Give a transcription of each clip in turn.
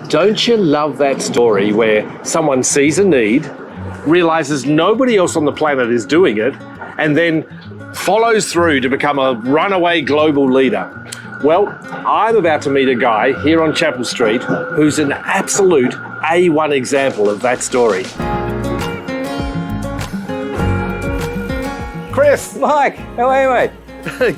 Don't you love that story where someone sees a need, realizes nobody else on the planet is doing it, and then follows through to become a runaway global leader? Well, I'm about to meet a guy here on Chapel Street who's an absolute A1 example of that story. Chris! Mike, how are you, mate?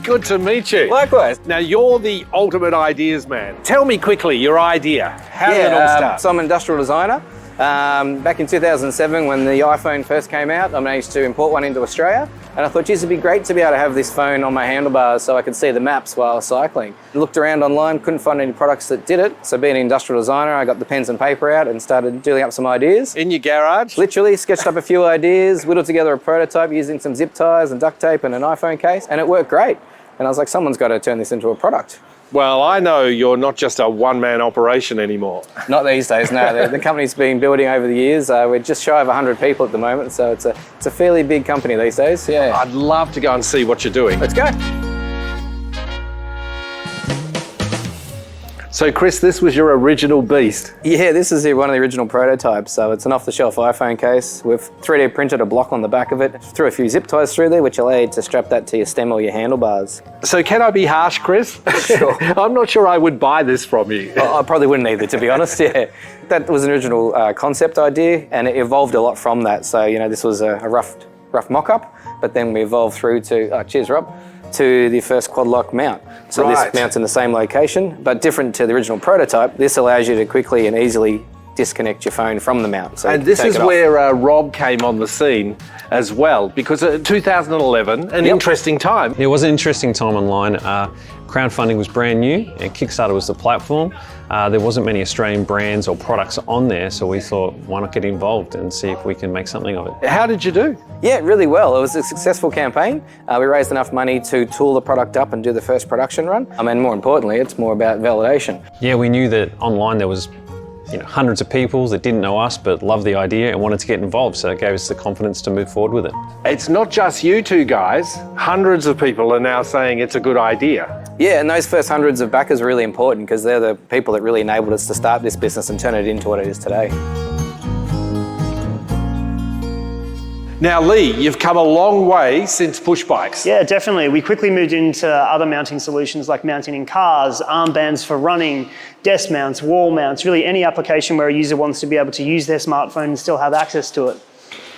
Good to meet you. Likewise. Now, you're the ultimate ideas man. Tell me quickly your idea. How did it all start? So I'm an industrial designer. Back in 2007, when the iPhone first came out, I managed to import one into Australia. And I thought, geez, it'd be great to be able to have this phone on my handlebars so I could see the maps while I was cycling. Looked around online, couldn't find any products that did it. So being an industrial designer, I got the pens and paper out and started doodling up some ideas. In your garage? Literally sketched up a few ideas, whittled together a prototype using some zip ties and duct tape and an iPhone case, and it worked great. And I was like, someone's got to turn this into a product. Well, I know you're not just a one-man operation anymore. Not these days, no. The company's been building over the years. We're just shy of 100 people at the moment, so it's a fairly big company these days, yeah. I'd love to go and see what you're doing. Let's go. So, Chris, this was your original beast. Yeah, this is one of the original prototypes. So it's an off-the-shelf iPhone case. We've 3D printed a block on the back of it, threw a few zip ties through there, which allow you to strap that to your stem or your handlebars. So can I be harsh, Chris? Sure. I'm not sure I would buy this from you. I probably wouldn't either, to be honest, yeah. That was an original concept idea, and it evolved a lot from that. So, this was a rough mock-up, but then we evolved through to, cheers, Rob, to the first quad lock mount. So This mounts in the same location, but different to the original prototype. This allows you to quickly and easily disconnect your phone from the mount. So and this is where Rob came on the scene as well, because 2011, an interesting time. It was an interesting time online. Crowdfunding was brand new and Kickstarter was the platform. There wasn't many Australian brands or products on there, so we thought, why not get involved and see if we can make something of it. How did you do? Yeah, really well. It was a successful campaign. We raised enough money to tool the product up and do the first production run. And more importantly, it's more about validation. Yeah, we knew that online there was hundreds of people that didn't know us but loved the idea and wanted to get involved, so it gave us the confidence to move forward with it. It's not just you two guys. Hundreds of people are now saying it's a good idea. Yeah, and those first hundreds of backers are really important because they're the people that really enabled us to start this business and turn it into what it is today. Now, Lee, you've come a long way since push bikes. Yeah, definitely. We quickly moved into other mounting solutions like mounting in cars, armbands for running, desk mounts, wall mounts, really any application where a user wants to be able to use their smartphone and still have access to it.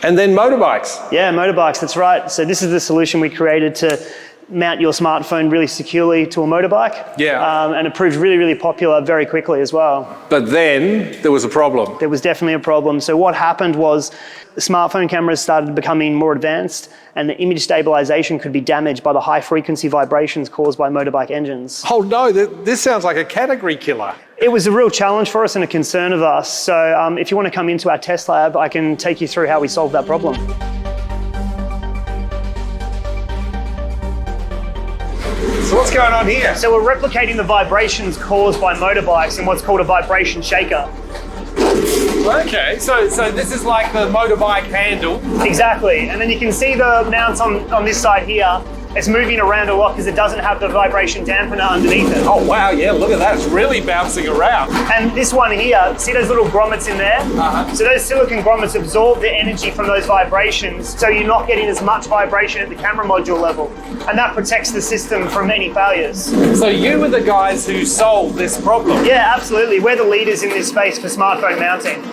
And then motorbikes. Yeah, motorbikes, that's right. So this is the solution we created to mount your smartphone really securely to a motorbike. Yeah. And it proved really, really popular very quickly as well. But then there was a problem. There was definitely a problem. So what happened was the smartphone cameras started becoming more advanced and the image stabilization could be damaged by the high frequency vibrations caused by motorbike engines. Oh no, this sounds like a category killer. It was a real challenge for us and a concern of us. So if you want to come into our test lab, I can take you through how we solved that problem. So what's going on here? So we're replicating the vibrations caused by motorbikes in what's called a vibration shaker. Okay, so this is like the motorbike handle. Exactly, and then you can see the mounts on this side here. It's moving around a lot because it doesn't have the vibration dampener underneath it. Oh wow, yeah, look at that, it's really bouncing around. And this one here, see those little grommets in there? So those silicon grommets absorb the energy from those vibrations, so you're not getting as much vibration at the camera module level. And that protects the system from any failures. So you were the guys who solved this problem? Yeah, absolutely. We're the leaders in this space for smartphone mounting.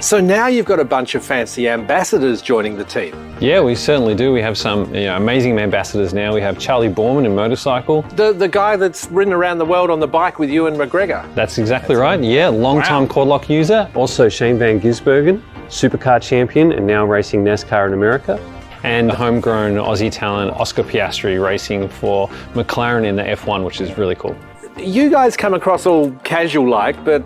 So now you've got a bunch of fancy ambassadors joining the team. Yeah, we certainly do. We have some amazing ambassadors now. We have Charlie Borman in motorcycle. The guy that's ridden around the world on the bike with you and McGregor. That's exactly right. Yeah, long-time quad lock user. Also Shane Van Gisbergen, supercar champion and now racing NASCAR in America. And homegrown Aussie talent Oscar Piastri racing for McLaren in the F1, which is really cool. You guys come across all casual-like, but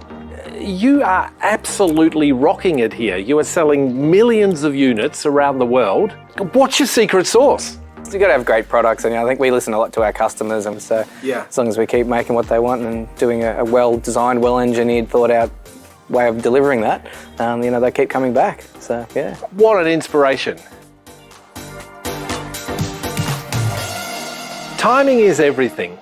you are absolutely rocking it here. You are selling millions of units around the world. What's your secret sauce? You've got to have great products, and I think we listen a lot to our customers, and so as long as we keep making what they want and doing a well-designed, well-engineered, thought-out way of delivering that, they keep coming back. So yeah. What an inspiration. Timing is everything.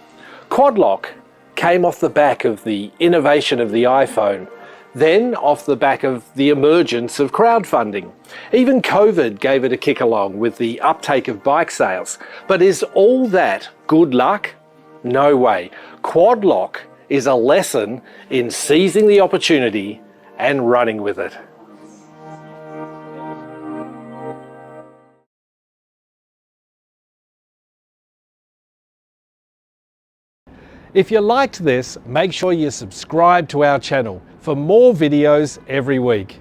Quad lock came off the back of the innovation of the iPhone, then off the back of the emergence of crowdfunding. Even COVID gave it a kick along with the uptake of bike sales. But is all that good luck? No way. Quad lock is a lesson in seizing the opportunity and running with it. If you liked this, make sure you subscribe to our channel for more videos every week.